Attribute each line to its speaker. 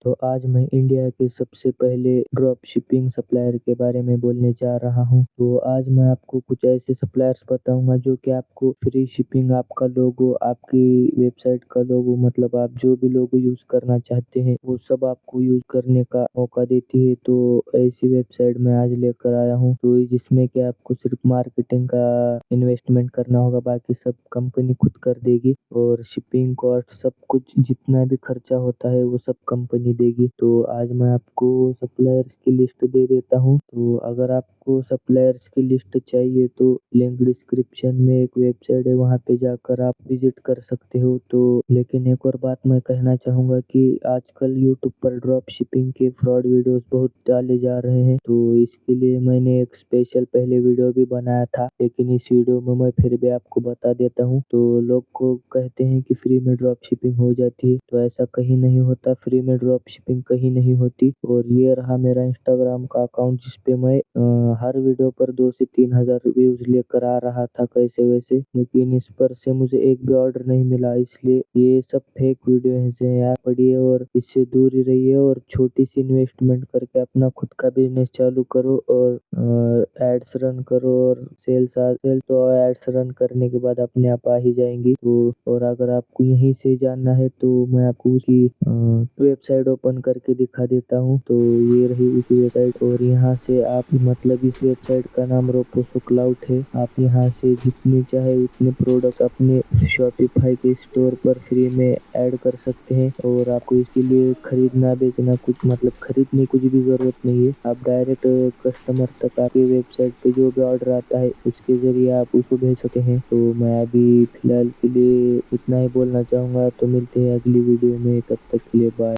Speaker 1: तो आज मैं इंडिया के सबसे पहले ड्रॉप शिपिंग सप्लायर के बारे में बोलने जा रहा हूँ। तो आज मैं आपको कुछ ऐसे सप्लायर्स बताऊंगा जो कि आपको फ्री शिपिंग, आपका लोगो, आपकी वेबसाइट का लोगो, मतलब आप जो भी लोगो यूज़ करना चाहते हैं वो सब आपको यूज़ करने का मौका देती है। तो ऐसी वेबसाइट मैं आज लेकर आया हूँ, तो जिसमें कि आपको सिर्फ मार्केटिंग का इन्वेस्टमेंट करना होगा, बाकी सब कंपनी खुद कर देगी और शिपिंग कॉस्ट सब कुछ जितना भी खर्चा होता है वो सब कंपनी देगी। तो आज मैं आपको सप्लायर्स की लिस्ट दे देता हूँ। तो अगर आपको सप्लायर्स की लिस्ट चाहिए तो लिंक डिस्क्रिप्शन में एक वेबसाइट है, वहाँ पे जाकर आप विजिट कर सकते हो। तो लेकिन एक और बात मैं कहना चाहूँगा कि आजकल यूट्यूब पर ड्रॉप शिपिंग के फ्रॉड वीडियोस बहुत डाले जा रहे हैं, तो इसके लिए मैंने एक स्पेशल पहले वीडियो भी बनाया था, लेकिन इस वीडियो में मैं फिर भी आपको बता देता हूँ। तो लोग को कहते हैं कि फ्री में ड्रॉप शिपिंग हो जाती है, तो ऐसा कहीं नहीं होता, फ्री में ड्रॉप शिपिंग कहीं नहीं होती। और ये रहा मेरा इंस्टाग्राम का अकाउंट, जिसपे मैं हर वीडियो पर 2 से 3 हज़ार व्यूज लेकर आ रहा था कैसे वैसे, लेकिन इस पर से मुझे एक भी ऑर्डर नहीं मिला। इसलिए ये सब फेक वीडियो है यार, पढ़िए और इससे दूर ही रहिए और छोटी सी इन्वेस्टमेंट करके अपना खुद का बिजनेस चालू करो और एड्स रन करो और सेल तो एड्स रन करने के बाद अपने आप आ ही जाएंगी। तो और अगर आपको यहीं से जानना है तो मैं आपको उसकी वेबसाइट ओपन करके दिखा देता हूँ। तो ये रही उसकी वेबसाइट और यहाँ से आप, मतलब इस वेबसाइट का नाम रोपोसो क्लाउड है। आप यहाँ से जितनी चाहे उतने प्रोडक्ट अपने शॉपिफाई के स्टोर पर फ्री में ऐड कर सकते हैं और आपको इसके लिए खरीदना बेचना कुछ, मतलब खरीदने कुछ भी जरूरत नहीं है। आप डायरेक्ट कस्टमर तक आपकी वेबसाइट पे जो भी ऑर्डर आता है उसके जरिए आप उसको भेज सकते हैं। तो मैं अभी फिलहाल के लिए इतना ही बोलना चाहूँगा। तो मिलते हैं अगली वीडियो में, तब तक के लिए बाय।